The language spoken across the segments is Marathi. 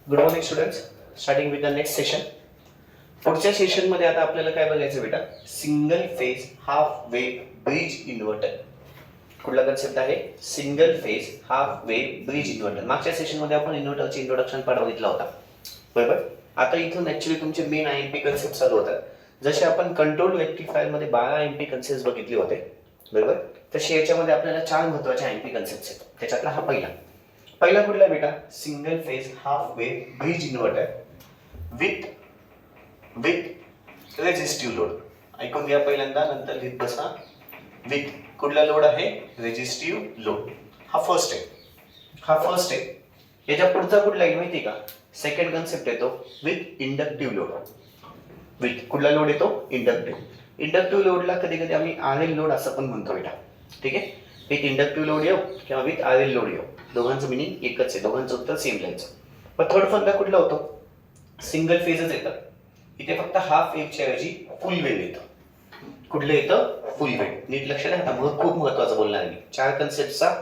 Good morning students. Starting with the next session. पुढच्या सेशन मध्ये आता आपल्याला काय बघायचं बेटा, single phase half wave bridge inverter. कुठला कन्सेप्ट आहे? Single phase half wave bridge inverter. मागच्या सेशन मध्ये आपण इन्व्हर्टरचे इंट्रोडक्शन पार्ट बघितला होता, बरोबर. आता इथून ऍक्च्युली तुमचे मेन आयएमपी कन्सेप्ट चालू होतात. जसे आपण कंट्रोल रेक्टिफायर मध्ये 12 आयएमपी कन्सेप्ट बघितले होते, बरोबर, तसे याच्यामध्ये आपल्याला 4 महत्त्वाचे आयएमपी कन्सेप्ट आहेत. त्याच्यातला हा पहिला कुठला बेटा, single phase half wave bridge inverter with resistive load. ऐकून घ्या पहिल्यांदा, नंतर लिहित बसा. विथ कुठला लोड आहे? Resistive load. हा फर्स्ट आहे. याच्या पुढचा कुठला आहे माहिती का? सेकंड कन्सेप्ट येतो विथ इंडक्टिव्ह लोड. विथ कुठला लोड येतो? इंडक्टिव्ह लोडला कधी कधी आम्ही आरएल लोड असं पण म्हणतो बेटा, ठीक आहे. विथ इंडक्टिव्ह लोड येऊ किंवा विथ आरएल लोड येऊ, दोघांचं मिनिंग एकच आहे, दोघांचं उत्तर सेम लिहायचं. पण थर्ड फंदा कुठला होतो? सिंगल फेजच येतं. इथे फक्त हाफ वेव्हच्या ऐवजी फुल वेव्ह येतं. कुठलं येतं? फुल वेव्ह. नीट लक्ष द्या, आता खूप महत्वाचं बोलणार आहे मी. 4 कन्सेप्टचा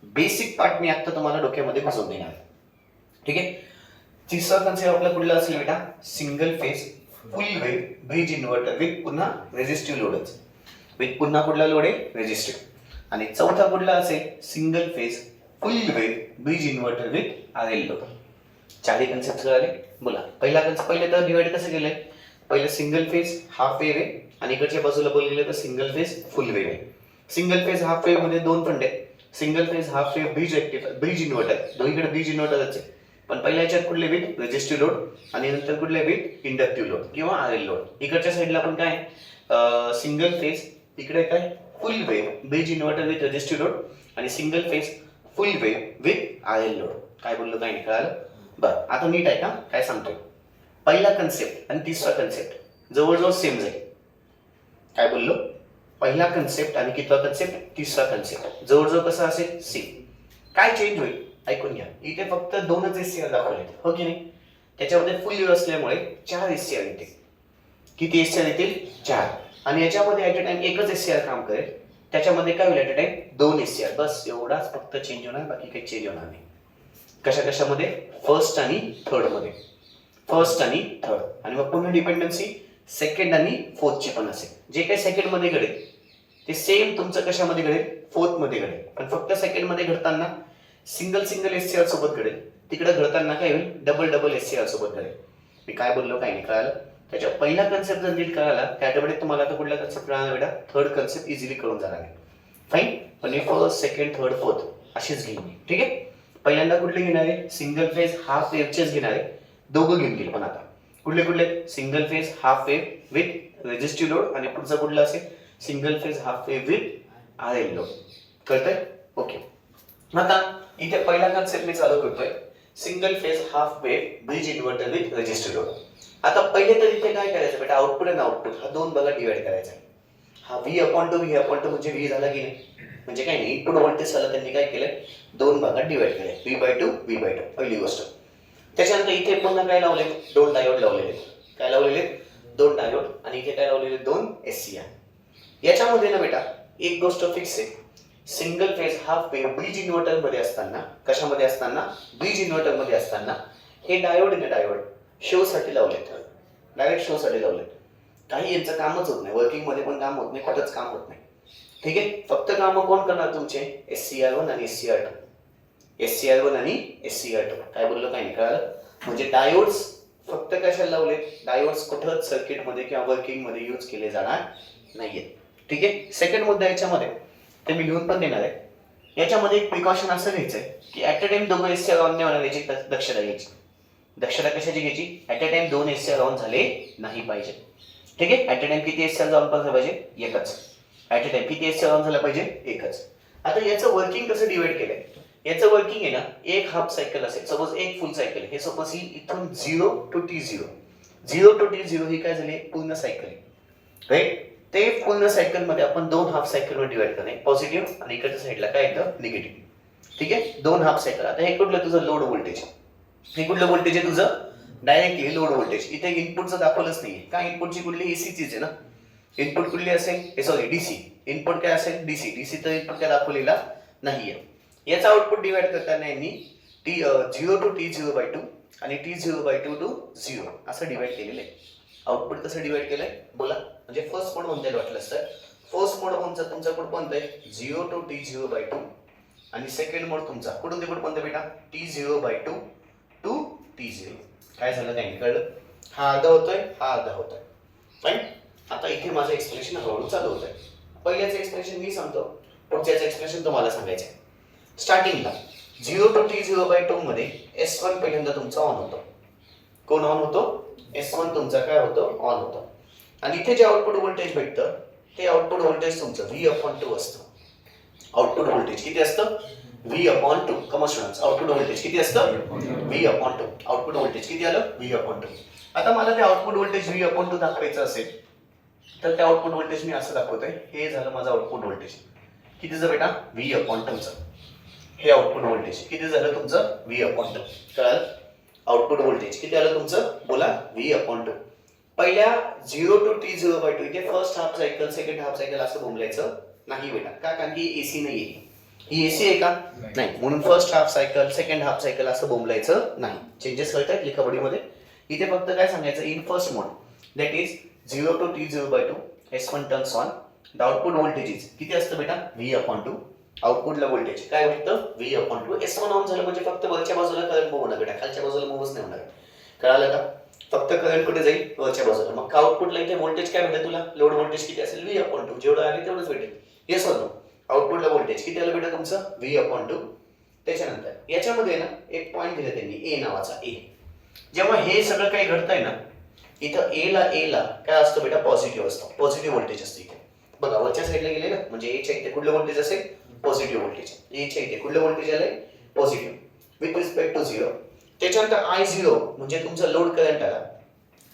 बेसिक पार्ट मी आता तुम्हाला डोक्यामध्ये घुसवून देणार आहे, ठीक आहे. तिसरा कन्सेप्ट आपला कुठला असेल बेटा? Single phase full wave bridge inverter with पुन्हा रेजिस्टिव्ह लोडच. विथ पुन्हा कुठला लोड आहे? रेजिस्टिव्ह. आणि चौथा कुठला असेल? Single phase full wave bridge inverter with RL load. 4 concept कळाले? बोला. पहिले तर डिवाइड कसं केलंय? पहिलं सिंगल फेज हाफ वेव्ह आहे आणि इकडच्या बाजूला बोललेलं तर सिंगल फेज फुल वेव्ह आहे. सिंगल फेज हाफ वेव्ह मध्ये 2 फंडे. Single phase half wave bridge inverter, दोन्हीकडे ब्रिज इन्व्हर्टरच आहे. पण पहिल्या याच्यात कुठले? विथ रेजिस्टिव्ह लोड आणि नंतर कुठले? विथ इंडक्टिव्ह लोड किंवा आरएल लोड. इकडच्या साईडला पण काय? सिंगल फेज, इकडे काय? Full wave bridge inverter with resistive load आणि single phase full wave with RL load. काय बोललो काय नाही कळालं? बरं, आता नीट आहे का काय सांगतोय? पहिला कन्सेप्ट आणि तिसरा कन्सेप्ट जवळजवळ सेम जाईल. काय बोललो? पहिला कन्सेप्ट आणि कितवा कन्सेप्ट? तिसरा कन्सेप्ट जवळजवळ कसा असेल? सेम. काय चेंज होईल? ऐकून घ्या. इथे फक्त 2च एससीआर दाखवले, हो की नाही? त्याच्यामध्ये फुल वेव्ह असल्यामुळे 4 एससीआर येतील. किती एससीआर येतील? 4. आणि याच्यामध्ये ऍट अ टाइम एकच एससीआर काम करेल. त्याच्यामध्ये काय होईल? At a time 2 SCR. बस एवढाच फक्त चेंज होणार, बाकी काही चेंज होणार नाही. कशामध्ये? फर्स्ट आणि थर्ड मध्ये. फर्स्ट आणि थर्ड. आणि मग पुन्हा डिपेंडन्सी सेकंड आणि फोर्थ ची पण असेल. जे काही सेकंड मध्ये घडेल ते सेम तुमचं कशामध्ये घडेल? फोर्थ मध्ये घडेल. पण फक्त सेकंड मध्ये घडताना सिंगल एससीआर सोबत घडेल, तिकडे घडताना काय होईल? डबल एससीआर सोबत घडेल. मी काय बोललो काय नाही कळालं? त्याच्या पहिला कन्सेप्ट जर नीट कळाला त्याच्यामध्ये तुम्हाला आता कुठला कन्सेप्ट कळणार बेटा? थर्ड कन्सेप्ट इझिली कळून जाणार आहे. फाईन. पण हे फर्स्ट सेकंड थर्ड फोर्थ अशीच घेईन मी, ठीक आहे. पहिल्यांदा कुठले घेणार आहे? सिंगल फेज हाफ वेव्हचेच घेणार आहे. दोघं घेऊन गेले. पण आता कुठले? Single phase half wave with resistive load आणि पुढचा कुठला असेल? Single phase half wave with RL load. कळतंय? ओके. आता इथे पहिला कन्सेप्ट मी चालू करतोय, single phase half wave bridge inverter with resistive load. आता पहिले तर इथे काय करायचं बेटा? आउटपुट आणि आउटपुट हा 2 भागात डिवाइड करायचा आहे. हा V/2 म्हणजे V झाला की नाही? म्हणजे काय नाही, इनपुट व्होल्टेज झालं, त्यांनी काय केलंय? 2 भागात डिवाइड केलंय, V/2 पहिली गोष्ट. त्याच्यानंतर इथे पुन्हा काय लावले? 2 डायोड लावलेले. काय लावलेले? 2 डायोड. आणि इथे काय लावलेले? 2 एससीआर. याच्यामध्ये ना बेटा एक गोष्ट फिक्स आहे, single phase half wave bridge inverter मध्ये असताना, कशामध्ये असताना? ब्रिज इन्व्हर्टर मध्ये असताना हे डायोड शो साठी लावलेत, डायरेक्ट शो साठी लावलेत. काही यांचं कामच होत नाही, वर्किंग मध्ये पण काम होत नाही, कुठंच काम होत नाही, ठीक आहे. फक्त काम कोण करणार तुमचे? SCR1 आणि SCR2. SCR1 आणि SCR2. काय बोललो काय नाही कळालं? म्हणजे डायोड्स फक्त कशाला लावले? डायोड्स कुठंच सर्किट मध्ये किंवा वर्किंग मध्ये यूज केले जाणार नाहीये, ठीक आहे. सेकंड मुद्दा याच्यामध्ये ते मी लिहून पण देणार आहे. याच्यामध्ये एक प्रिकॉशन असं घ्यायचंय की at a time 2 SCR on नाही होणार, याची दक्षता घ्यायची. दक्षता कशाची घ्यायची? At a time 2 SCR on झाले नाही पाहिजे, ठीक आहे. ऍट अ टाइम किती एससीआर ऑन झाले पाहिजे? एकच. ऍट अ टाइम किती एससीआर ऑन झाला पाहिजे? एकच. आता याचं वर्किंग कसं डिवाइड केलंय? याचं वर्किंग आहे ना, एक हाफ सायकल असेल, सपोज एक फुल सायकल. हे सपोज ही इथून 0 to T0 ही काय झाली? पूर्ण सायकल आहे, राईट. ते पूर्ण सायकल मध्ये आपण 2 हाफ सायकल मध्ये डिवाइड करणे, पॉझिटिव्ह आणि इकडच्या साईडला काय येतं? निगेटिव्ह, ठीक आहे. 2 हाफ सायकल. आता हे कुठलं तुझं? Load voltage. हे कुठलं व्होल्टेज आहे तुझं? Directly load voltage. इथे इनपुटचं दाखवलंच नाहीये. काय इनपुटची कुठली? एसीचीच आहे ना. इनपुट कुठली असेल? Sorry, DC. इनपुट काय असेल? डीसी तर इनपुट काय दाखवलेला नाहीये. याचा आउटपुट डिवाइड करताना यांनी 0 टू T0/2 आणि T0/2 टू 0 असं डिवाइड केलेलं आहे. आउटपुट कसं डिवाइड केलंय बोला. म्हणजे फर्स्ट मोड म्हणता येईल वाटलं तर फर्स्ट मोड तुमचा कुठं कोणता आहे 0 टू T0/2 आणि सेकंड मोड तुमचा कुठून ते कुठं कोणता बेटा T0/2 टू T0. काय झालं काही नाही कळलं. हा अर्धा होतोय हा अर्धा होतोय. फाईन. आता इथे माझं एक्सप्रेशन हळूहळू चालू होत आहे. पहिल्याचं एक्सप्रेशन मी सांगतो पुढच्याचं एक्सप्रेशन तुम्हाला सांगायचं आहे. स्टार्टिंगला 0 टू T0/2 मध्ये S1 पहिल्यांदा तुमचा ऑन होतो. कोण ऑन होतो S1 तुमचा काय होतो ऑन होतो. आणि इथे जे आउटपुट व्होल्टेज भेटतं ते आउटपुट व्होल्टेज तुमचं V/2 असतं. आउटपुट व्होल्टेज किती असतं V/2. कमा स्टुडंट्स आउटपुट व्होल्टेज किती असतं V/2. आउटपुट व्होल्टेज किती आलं V/2. आता मला ते आउटपुट व्होल्टेज V/2 दाखवायचं असेल तर ते आउटपुट व्होल्टेज मी असं दाखवतोय. हे झालं माझं आउटपुट व्होल्टेज कितीचं बेटा V/2चं. हे आउटपुट व्होल्टेज किती झालं तुमचं V/2. कळलं. आउटपुट व्होल्टेज किती आलं तुमचं बोला V/2. पहिल्या 0 टू T0/2 इथे first half cycle second half cycle असं बोंबलायचं नाही बेटा. का कारण की एसी नाही आहे. ही एसी आहे का नाही. म्हणून first half cycle second half cycle असं बोंबलायचं नाही. चेंजेस कळतात लिखावडीमध्ये. इथे फक्त काय सांगायचं in first mode that is 0 to T0/2 S1 turns on. The output voltage is किती असतं बेटा V/2. आउटपुटला व्होल्टेज काय भेटतं V/2. S1 ऑन झालं म्हणजे फक्त वरच्या बाजूला करंट मूव्ह होणार बेटा. खालच्या बाजूला मूव्हच नाही होणार. कळालं का. फक्त करंट कुठे जाईल वरच्या बाजूला. मग आउटपुटला इथे व्होल्टेज काय भेटेल तुला लोड व्होल्टेज किती असेल V/2. जेवढं आहे तेवढंच भेटेल. Yes or no. आउटपुटला व्होल्टेज किती आलं बेटा तुमचं V/2. त्याच्यानंतर याच्यामध्ये ना एक पॉईंट दिला त्यांनी ए नावाचा. ए जेव्हा हे सगळं काही घडतंय ना इथं ए ला काय असतं बेटा पॉझिटिव्ह असतं. पॉझिटिव्ह व्होल्टेज असतं इथे बघा वरच्या साईडला गेले ना म्हणजे एच्या इथे कुठलं व्होल्टेज असेल पॉझिटिव्ह व्होल्टेज. एच्या इथे कुठलं व्होल्टेज आलंय पॉझिटिव्ह विथ रिस्पेक्ट टू 0. त्याच्यानंतर I0 म्हणजे तुमचा लोड करंट आला.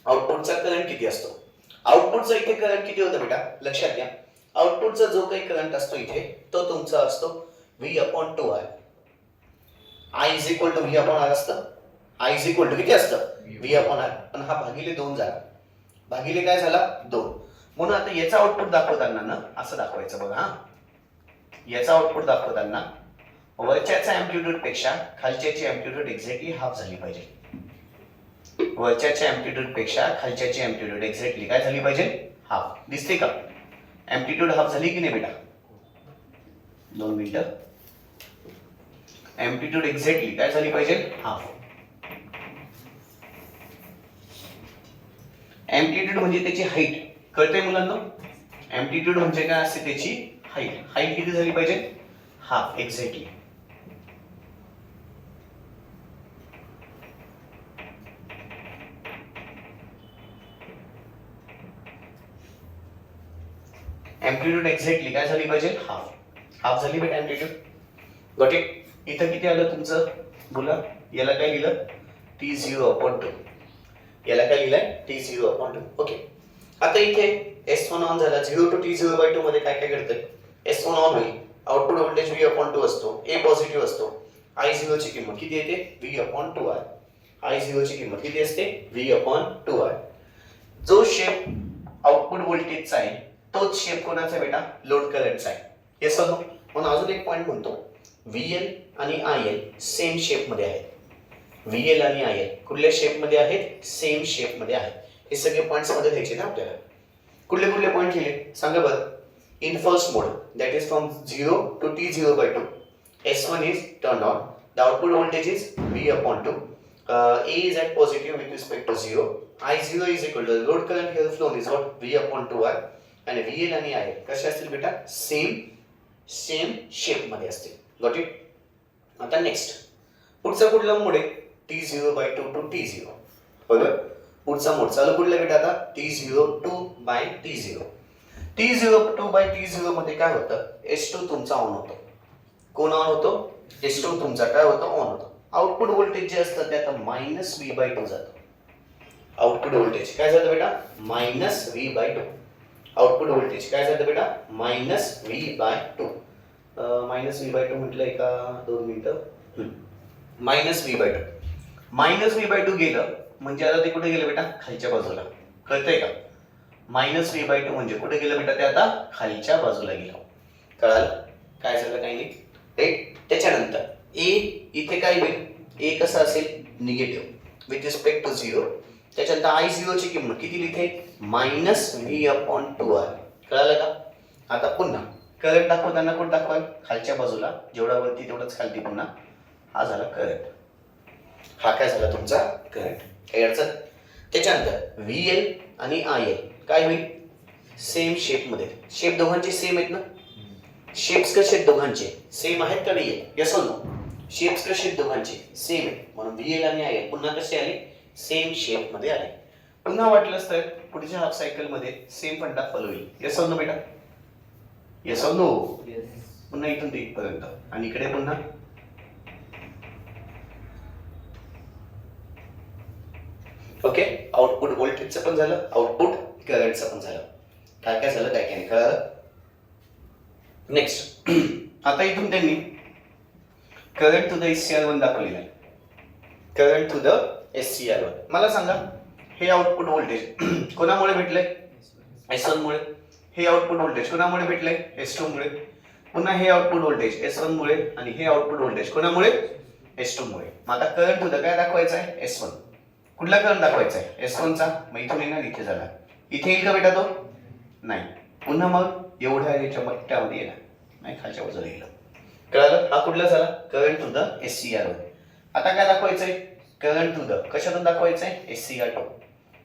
आउटपुटचा करंट किती असतो आउटपुटचा इथे करंट किती होतं बेटा लक्षात घ्या. आउटपुटचा जो काही करंट असतो इथे तो तुमचा असतो V/2R. I is equal to V/R असतं. I इज इक्वल टू किती असतं V/R. पण हा भागिले 2 झाला. भागिले काय झाला 2. म्हणून आता याचा आउटपुट दाखवताना ना असं दाखवायचं बघा. हा याचा आउटपुट दाखवताना वरच्याच्या अँप्लिट्यूड पेक्षा खालच्याची अँप्लिट्यूड एक्झॅक्टली हाफ झाली पाहिजे. वरच्याच्या अँप्लिट्यूड पेक्षा खालच्याची अँप्लिट्यूड एक्झॅक्टली काय झाली पाहिजे हाफ. दिसते का अँप्लिट्यूड हाफ झाली की नाही बेटा. 2 मिनिटं. अँप्लिट्यूड एक्झॅक्टली काय झाली पाहिजे हाफ. अँप्लिट्यूड म्हणजे त्याची हाईट कळतंय मुलांना. अँप्लिट्यूड म्हणजे काय असते त्याची हाईट. हाईट किती झाली पाहिजे हाफ एक्झॅक्टली. अँप्लिट्यूड एक्झॅक्टली काय झाली पाहिजे हाफ. हाफ झाली बेटा अँप्लिट्यूड. Got it. इथं किती आलं तुमचं बोला. याला काय लिहिलं T0/2. याला काय लिहिलंय T0/2. ओके. आता इथे S1 ऑन झाला. 0 टू T0/2 मध्ये काय काय घडतंय S1 ऑन होईल. आउटपुट व्होल्टेज V/2 असतो. ए पॉझिटिव्ह असतो. I0 ची किंमत किती येते V/2R. I0 ची किंमत किती असते V/2R. जो शेप आउटपुट व्होल्टेजचा आहे तोच शेप कोणाचा बेटा लोड करंटचा आहे. हे समजू. म्हणून अजून एक पॉईंट म्हणतो VL आणि IL सेम शेप मध्ये आहेत. VL आणि IL कुठल्या शेप मध्ये आहेत सेम शेप मध्ये आहेत. हे सगळे पॉइंट्स मध्ये द्यायचे ना आपल्याला. कुठले कुठले पॉइंट लिहिले सांगा बरं. In first mode that is from 0 to T0/2 S1 is turned on. The output voltage is V/2. A is at positive with respect to 0. I0 is equal to the load current here flown is what V/2R. आणि VL आणि IL कसे असतील बेटा सेम शेप मध्ये असतील. Got it. आता नेक्स्ट पुढचा कुठला मोड आहे T0/2 टू T0. बरोबर. पुढचा मोड चालू कुठला बेटा आता T0/2/T0. T0/2/T0 मध्ये काय होतं S2 तुमचा ऑन होतो. कोण ऑन होतो S2 तुमचा काय होतो ऑन होतो. आउटपुट व्होल्टेज जे असतं ते आता -V/2 जातं. आउटपुट व्होल्टेज काय जातं बेटा -V/2. आउटपुट व्होल्टेज काय जातं बेटा -V/2. -V/2 म्हटलंय का 2 मिनिटं. -V/2 गेलं म्हणजे आता ते कुठे गेलं बेटा खालच्या बाजूला. कळतंय का. -V/2 म्हणजे कुठे गेलं बेटा ते आता खालच्या बाजूला गेलं. कळालं काय झालं काही नाही. राईट. त्याच्यानंतर ए इथे काय होईल ए कसा असेल निगेटिव्ह विथ रिस्पेक्ट टू 0. त्याच्यानंतर I0 ची किंमत किती लिहिते -V/2R. कळालं का? आता पुन्हा करंट दाखवताना कोण दाखवाल खालच्या बाजूला, जेवढा वरती तेवढंच खालती. पुन्हा हा झाला करंट, हा काय झाला तुमचा करंट. काही अडचण? त्याच्यानंतर VL आणि IL काय होईल सेम शेप मध्ये. शेप दोघांचे सेम आहेत ना? शेप्स कसे आहेत दोघांचे सेम आहेत का नाही? यस और नो? शेप्स कसे आहेत दोघांचे सेम आहेत, म्हणून VL आणि IL पुन्हा कसे आले सेम शेप मध्ये आले. पुन्हा वाटलंच तर पुढच्या हाफ सायकल मध्ये सेम फंडा फॉलो होईल. यस और नो बेटा? यस और नो? पुन्हा इथून ते इथपर्यंत आणि इकडे पुन्हा ओके. आउटपुट व्होल्टेजचं पण झालं, आउटपुट करंटचं पण झालं. काय काय झालं काय काय नाही कळलं? नेक्स्ट आता इथून त्यांनी करंट टू द SCR1 दाखवलेलं आहे. Current to the SCR1. मला सांगा हे आउटपुट व्होल्टेज कोणामुळे भेटलंय S1 मुळे. हे आउटपुट व्होल्टेज कोणामुळे भेटलंय S2 मुळे. पुन्हा हे आउटपुट व्होल्टेज S1 मुळे आणि हे आउटपुट व्होल्टेज कोणामुळे S2 मुळे. मग आता करंट टू द काय दाखवायचं आहे S1. कुठला करंट दाखवायचा आहे S1 चा. मग इथून येणार इथे झाला, इथे येईल का बेटा तो? नाही. पुन्हा मग एवढ्या याच्या मट्ट्यामध्ये येणार नाही, खालच्या बाजूला येईल. कळालं? हा कुठला झाला करंट टू द SCR1. आता काय दाखवायचंय करंट टू द कशातून दाखवायचंय SCR2.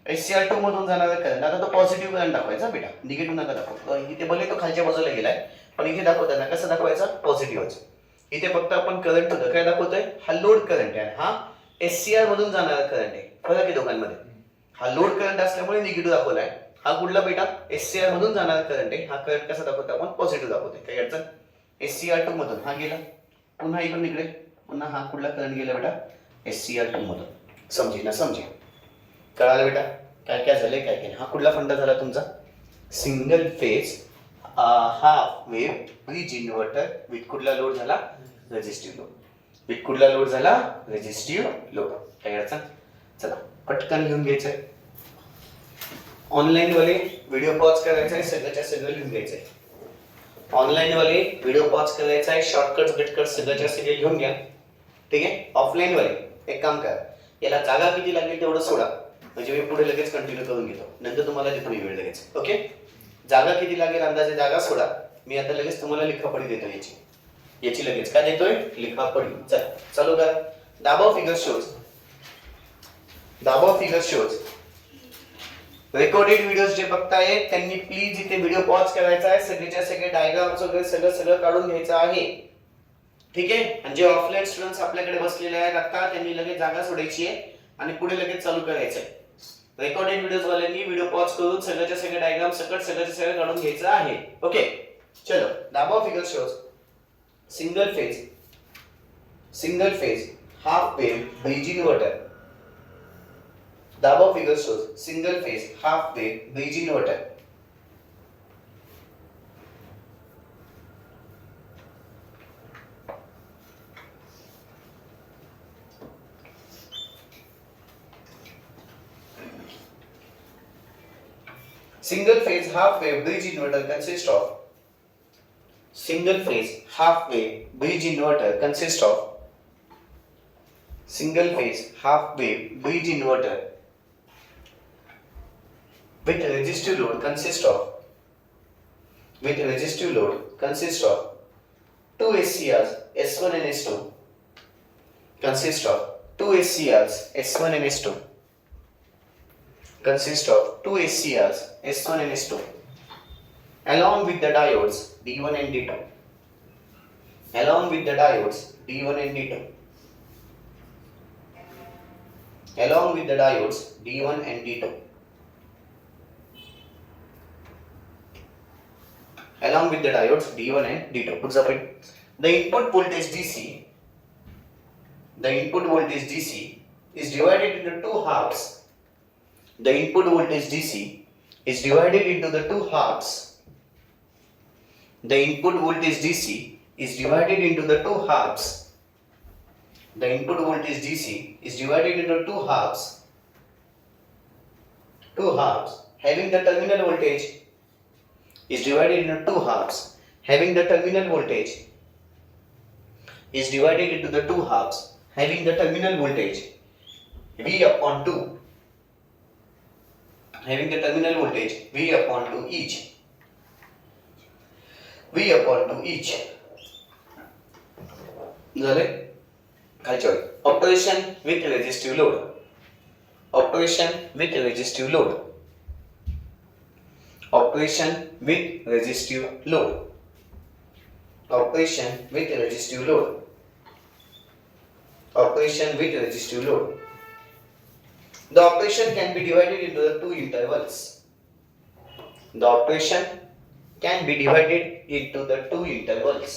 SCR2 मधून जाणारा करंट. आता तो पॉझिटिव्ह करंट दाखवायचा बेटा, निगेटिव्ह नका दाखवू. इथे भले तो खालच्या बाजूला गेलाय पण इथे दाखवताना कसं दाखवायचा पॉझिटिव्हच. इथे फक्त आपण करंट टू द काय दाखवतोय हा लोड करंट आहे, हा SCR मधून जाणारा करंट आहे. फरक आहे दोघांमध्ये. हा लोड करंट असल्यामुळे निगेटिव्ह दाखवलाय, हा कुठला बेटा SCR मधून जाणारा करंट आहे. हा करंट कसा दाखवतो आपण पॉझिटिव्ह दाखवतोय. काही अडचण? SCR2 मधून हा गेला, पुन्हा इकडून इकडे पुन्हा हा कुठला करंट गेला बेटा SCR2 मधून. समजे ना समजे? कळालं बेटा काय काय झालंय काय काय? हा कुठला फंडा झाला तुमचा single phase half wave bridge inverter with कुठला लोड झाला रेझिस्टिव्ह लोड. विथ कुठला लोड झाला रेझिस्टिव्ह लोड. काही अडचण? चला पटकन लिहून घ्यायचंय. ऑनलाईन वाले व्हिडिओ पॉज करायचा आहे, सगळ्याच्या सगळं लिहून घ्यायचंय. ऑनलाईन वाले व्हिडिओ पॉज करायचा आहे, शॉर्टकट्स बिटकट्स सगळ्याच्या सगळे लिहून घ्या. ठीक आहे. ऑफलाईन वाले एक काम करा, याला जागा किती लागेल तेवढं सोडा, म्हणजे मी पुढे लगेच कंटिन्यू करून घेतो, नंतर तुम्हाला देतो मी वेळ लगेच. ओके. जागा किती लागेल अंदाजे जागा सोडा. मी आता लगेच तुम्हाला लिखापडी देतो याची लगेच काय देतोय लिखापडी. चल चालू करा. दाबाव फिगर शोज. दाबाव फिगर शोज. रेकॉर्डेड व्हिडिओज जे बघताय त्यांनी प्लीज इथे व्हिडिओ पॉज करायचा आहे, सगळेच्या सगळे डायग्राम्स वगैरे सगळं काढून घ्यायचं आहे. ठीक आहे. आणि जे ऑफलाईन स्टुडंट्स आपल्याकडे बसलेले आहेत आता त्यांनी लगेच जागा सोडायची आहे आणि पुढे लगेच चालू करायचं आहे. रेकॉर्डेड व्हिडिओज वाल्यांनी व्हिडिओ पॉज करून सगळ्याच्या सगळे डायग्राम सगळ्याच्या सगळं काढून घ्यायचं आहे. ओके चलो. दाबाव figure shows single phase half wave bridge inverter. दाबाव figure shows single phase half wave bridge inverter. Single phase half wave bridge inverter consists of single phase half wave bridge inverter consists of single phase half wave bridge inverter with resistive load consists of two SCRs S1 and S2 consists of two SCRs S1 and S2 consist of two SCRs S1 and S2 along with the diodes D1 and D2. Along with the diodes D1 and D2. Along with the diodes D1 and D2. Along with the diodes D1 and D2. What's the point? The input voltage DC is divided into two halves. The input voltage DC is divided into the two halves. The input voltage DC is divided into the two halves. The input voltage DC is divided into two halves. Two halves having the terminal voltage is divided into two halves. Having the terminal voltage is divided into the two halves. having the terminal voltage V upon 2, having the terminal voltage V upon 2 each, V upon 2 each. झाले खालच्या वर. Operation with resistive load, operation with resistive load, operation with resistive load, operation with resistive load, operation with resistive load. The operation can be divided into the two intervals. The operation can be divided into the two intervals.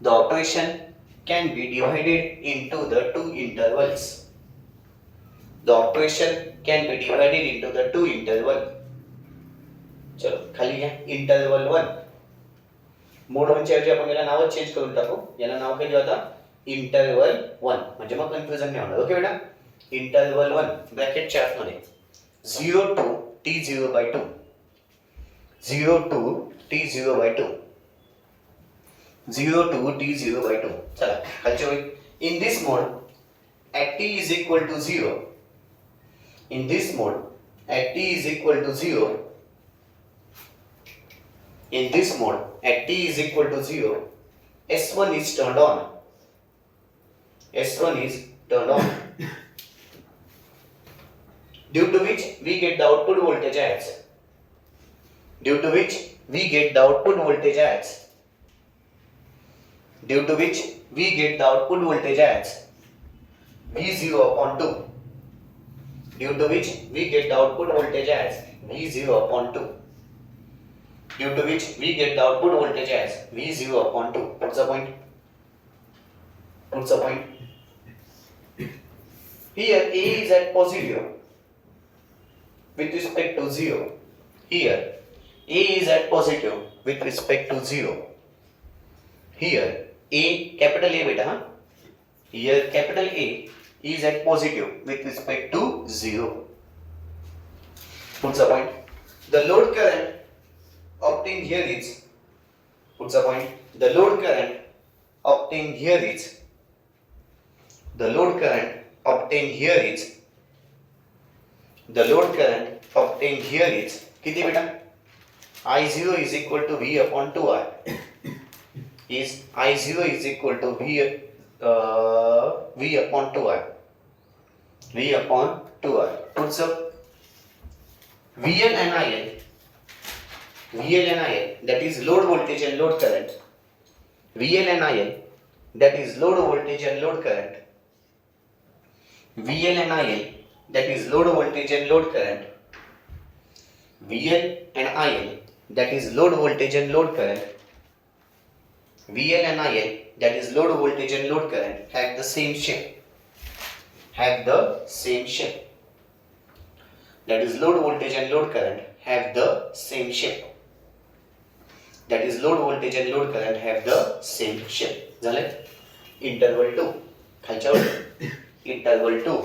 The operation can be divided into the two intervals. The operation can be divided into the two interval. चलो खाली घ्या. इंटरवल 1. मोड 1 च्या ऐवजी आपण याला नाव चेंज करून टाकू. याला नाव काय देऊ आता? इंटरवल 1. म्हणजे मग कन्फ्युजन नाही होणार. ओके बेटा. इंटरवल 1 ब्रॅकेटच्या आतमध्ये 0 to t0/2, 0 to t0/2, 0 to t0/2. चला खालच्या वर. In this mode at t is equal to 0, in this mode at t is equal to 0, in this mode at t is equal to 0, S1 is turned on, S1 is turned on, due to which we get the output voltage as, due to which we get the output voltage as, due to which we get the output voltage as V0 upon 2, due to which we get the output voltage as V0 upon 2, due to which we get the output voltage as V0 upon 2. What's the point? What's the point? Here A is at positive with respect to 0. Here A is at positive with respect to 0. Here A, capital A beta, huh? Here capital A is at positive with respect to 0. What's the point? The load current obtained here is, what's the point? The load current obtained here is, the load current obtained here is, the load current obtained here is किती बेटा? I0 is equal to V upon 2R. Is I0 is equal to V upon 2R. V upon 2R. Puts up VL and IL. VL and IL, that is load voltage and load current. VL and IL, that is load voltage and load current. VL and IL, that is load voltage and load current. VL and IL, that is load voltage and load current. VL and IL, that is load voltage and load current, have the same shape. Have the same shape. That is load voltage and load current have the same shape. That is load voltage and load current have the same shape. झाले? Interval 2. खालच्यावर interval 2.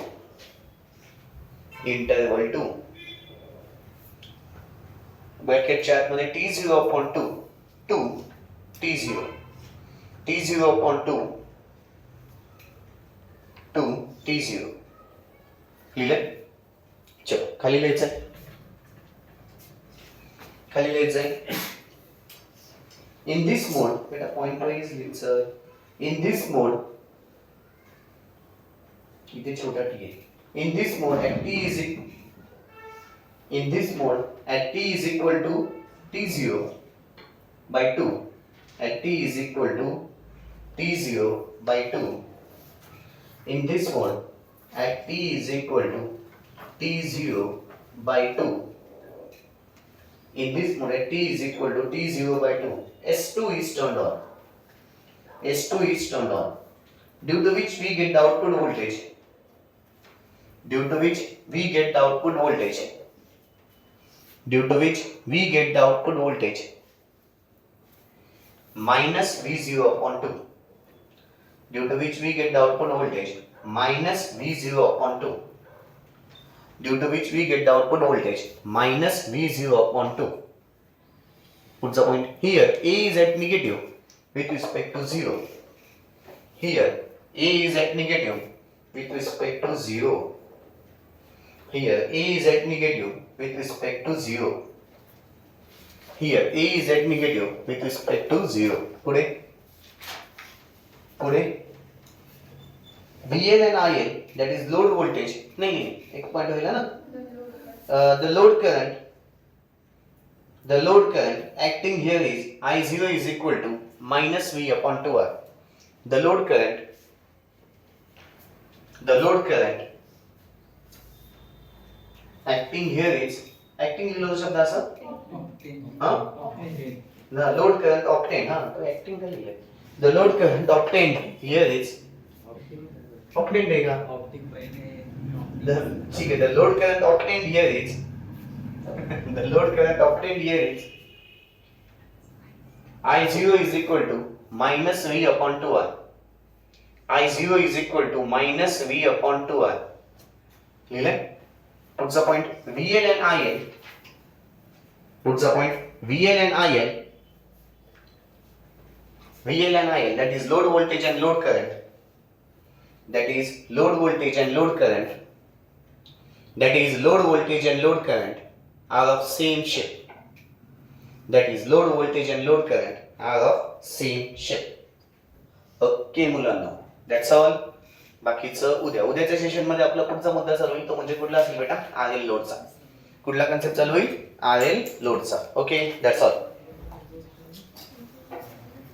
Interval 2. ब्रॅकेटच्या आतमध्ये t0 upon 2, 2 t0, t0 upon 2, 2 t0. लिहिलंय? चलो खाली लिहायचं आहे. खाली लिहायचं आहे. In this mode, बेटा point wise लिहायचं. In this mode, इथे छोटा t आहे. In this mode at t is in this mode at t is equal to t0 by 2, at t is equal to t0 by 2. In this mode at t is equal to t0 by 2. In this mode at t is equal to t0 by 2. S2 is turned on. S2 is turned on. Due to which we get the output voltage. Due to which we get the output voltage. Due to which we get the output voltage minus V0 upon 2. Due to which we get the output voltage minus V0 upon 2. Due to which we get the output voltage minus V0 upon 2. What's the point? Here A is at negative with respect to 0. Here A is at negative with respect to 0. Here A is at negative with respect to 0. Here A is at negative with respect to 0. पुढे VL and IL, that is load voltage. नहीं एक पॉइंट होगा ना. The load current acting here is I0 is equal to minus V upon 2R. The load current acting here is acting लिहिलो शब्द असा the load current obtained तो acting का लिहिलं. The load current obtained here is obtained है का ठीक है. The load current obtained here is I0 is equal to minus V upon 2R. I0 is equal to minus V upon 2R. लिहिलं. What's the point? VL and IL. What's the point? VL and IL. That is load voltage and load current. That is load voltage and load current are of same shape. Okay मुलांना, दॅट्स ऑल. बाकीचं उद्याच्या सेशन मध्ये आपला पुढचा मुद्दा चालू होईल तो म्हणजे कुठला असेल बेटा? RL लोडचा. कुठला कन्सेप्ट चालू होईल? RL लोडचा. Okay, that's all.